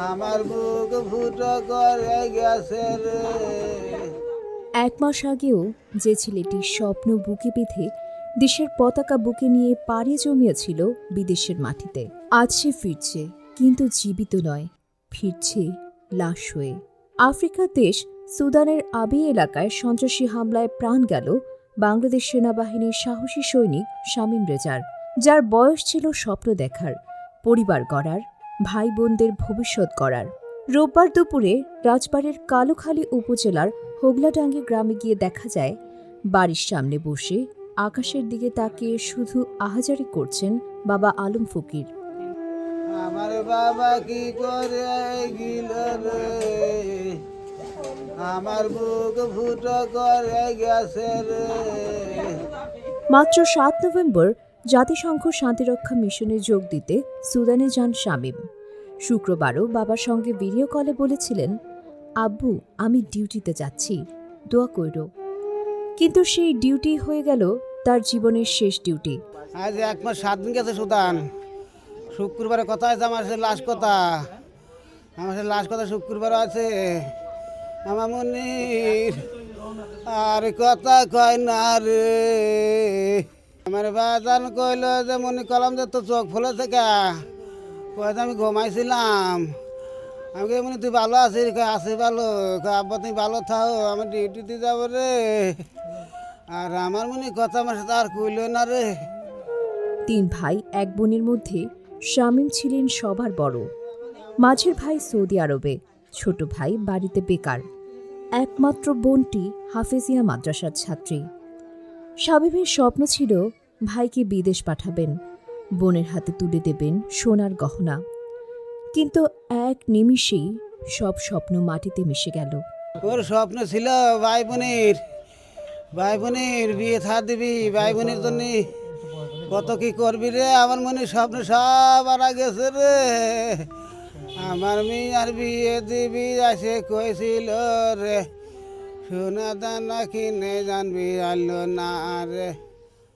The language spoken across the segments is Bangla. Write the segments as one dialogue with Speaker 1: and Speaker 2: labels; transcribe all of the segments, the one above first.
Speaker 1: আমার বুক ফুটো করে গেছে রে।
Speaker 2: 1 মাস আগেও যে ছেলেটি স্বপ্ন বুকে বেঁধে দেশের পতাকা বুকে নিয়ে পাড়ি জমিয়েছিল বিদেশের মাটিতে, আজ সে ফিরছে, কিন্তু জীবিত নয়, ফিরছে লাশ হয়ে। আফ্রিকার দেশ সুদানের আবি এলাকায় সন্ত্রাসী হামলায় প্রাণ গেল বাংলাদেশ সেনাবাহিনীর সাহসী সৈনিক শামীম রেজার, যার বয়স ছিল স্বপ্ন দেখার, পরিবার গড়ার, ভাই বোনদের ভবিষ্যৎ গড়ার। রোববার দুপুরে রাজবাড়ীর কালুখালী উপজেলার হোগলাডাঙ্গি গ্রামে গিয়ে দেখা যায় বাড়ির সামনে বসে আকাশের দিকে তাকিয়ে শুধু আহাজারি করছেন বাবা আলম ফকির।
Speaker 1: আমার বাবা কি করে গেল রে, আমার বুক ফুটো করে গেছে রে।
Speaker 2: মাত্র 7 নভেম্বর জাতিসংঘ শান্তিরক্ষা মিশনে যোগ দিতে সুদানে যান শামীম। শুক্রবারও বাবার সঙ্গে ভিডিও কলে বলেছিলেন, আব্বু আমি ডিউটিতে যাচ্ছি, দোয়া কইরো। কিন্তু সেই ডিউটি হয়ে গেল তার জীবনের শেষ ডিউটি।
Speaker 1: আজ 1 মাস 7 দিন গেছে সুদান। শুক্রবারে কথা আছে আমার সে লাশ কথা, আমার সে লাশ কথা শুক্রবার আছে। আমার মনির আর কথা কয় না রে। আমার বাজান কইল যে মনি কলাম যে তো চোখ ফুলে থেকে কয়ে আমি ঘুমাইছিলাম। আমি মনে তুই ভালো আছিস, আছি ভালো, আব্বা তুমি ভালো থাও, আমার ডিউটিতে যাবো রে। আর আমার মনে কথা আমার সাথে আর কইল না রে।
Speaker 2: 3 ভাই 1 বোনের মধ্যে শামীম ছিলেন সবার বড়। মাঝের ভাই সৌদি আরবে, ছোট ভাই বাড়িতে বেকার, একমাত্র বোনটি হাফেজিয়া মাদ্রাসার ছাত্রী। শামীমের স্বপ্ন ছিল ভাইকে বিদেশ পাঠাবেন, বোনের হাতে তুলে দেবেন সোনার গহনা। কিন্তু এক নিমিষেই সব স্বপ্ন মাটিতে মিশে গেল।
Speaker 1: ওর স্বপ্ন ছিল ভাই বোনের বিয়ে থা দিবি, ভাই বোনের জন্য কত কি করবি রে। আমার মনে স্বপ্ন সব আরা গেছে রে। আমার মেয়ে আর বিয়ে দিবি আসে কইছিল রে, সোনা দানা কিনে জানবি আলো না রে।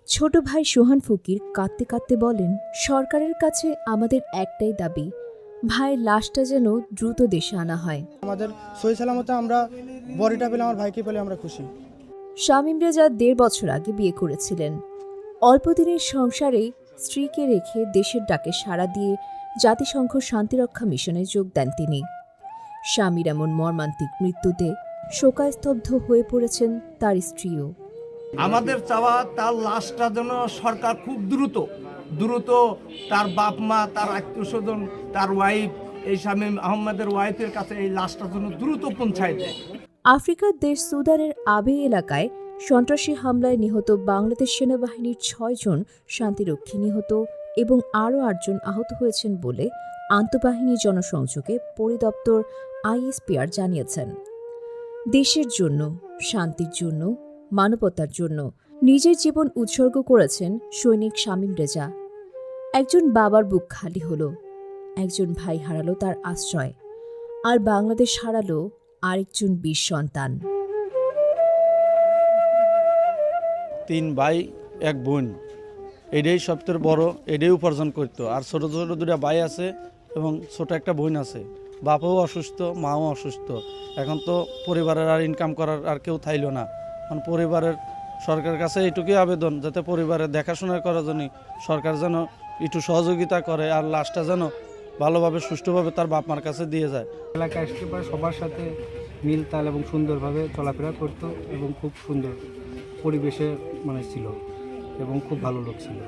Speaker 2: ছোট ভাই সোহান ফকির কাঁদতে কাঁদতে বলেন, সরকারের কাছে আমাদের একটাই দাবি, ভাইয়ের লাশটা যেন দ্রুত দেশে আনা হয়।
Speaker 3: আমাদের সহি সালামতে আমরা বডিটা পেলে, আমার ভাইকে পেলে আমরা খুশি।
Speaker 2: শামীম রেজা 1.5 বছর আগে বিয়ে করেছিলেন। অল্প দিনের সংসারে স্ত্রীকে রেখে দেশের ডাকে সাড়া দিয়ে জাতিসংঘ শান্তিরক্ষা মিশনে যোগ দেন তিনি। স্বামীর এমন মর্মান্তিক মৃত্যুতে শোকাস্তব্ধ হয়ে পড়েছেন তার স্ত্রীও।
Speaker 4: আমাদের চাওয়া তার লাশটা যেন সরকার খুব দ্রুত তার বাপ মা, তার আত্মীয় স্বজন, তার ওয়াইফ, এই শামীম আহমেদের ওয়াইফের কাছে এই লাশটা যেন দ্রুত পৌঁছায় দেয়।
Speaker 2: আফ্রিকার দেশ সুদানের আবে এলাকায় সন্ত্রাসী হামলায় নিহত বাংলাদেশ সেনাবাহিনীর 6 জন শান্তিরক্ষী নিহত এবং আরও 8 জন আহত হয়েছেন বলে আন্তঃবাহিনী জনসংযোগে পরিদপ্তর আইএসপিআর জানিয়েছেন। দেশের জন্য, শান্তির জন্য, মানবতার জন্য নিজের জীবন উৎসর্গ করেছেন সৈনিক শামীম রেজা। একজন বাবার বুক খালি হলো, একজন ভাই হারালো তার আশ্রয়, আর বাংলাদেশ হারালো আরেকজন বীর সন্তান।
Speaker 5: 3 ভাই 1 বোন, এটাই সবচেয়ে বড়, এটাই উপার্জন করতো। আর ছোট ছোট 2টা ভাই আছে এবং ছোট একটা বোন আছে। বাপও অসুস্থ, মাও অসুস্থ। এখন তো পরিবারের আর ইনকাম করার আর কেউ থাইল না। এখন পরিবারের সরকারের কাছে এইটুকুই আবেদন, যাতে পরিবারের দেখাশোনা করার জন্য সরকার যেন একটু সহযোগিতা করে, আর লাশটা যেন ভালোভাবে সুষ্ঠুভাবে তার বাপ মার কাছে দিয়ে যায়।
Speaker 6: এলাকায় আসতে পারে সবার সাথে মিলতাল এবং সুন্দরভাবে চলাফেরা করতো এবং খুব সুন্দর পরিবেশে ছিল এবং খুব ভালো লোক ছিল।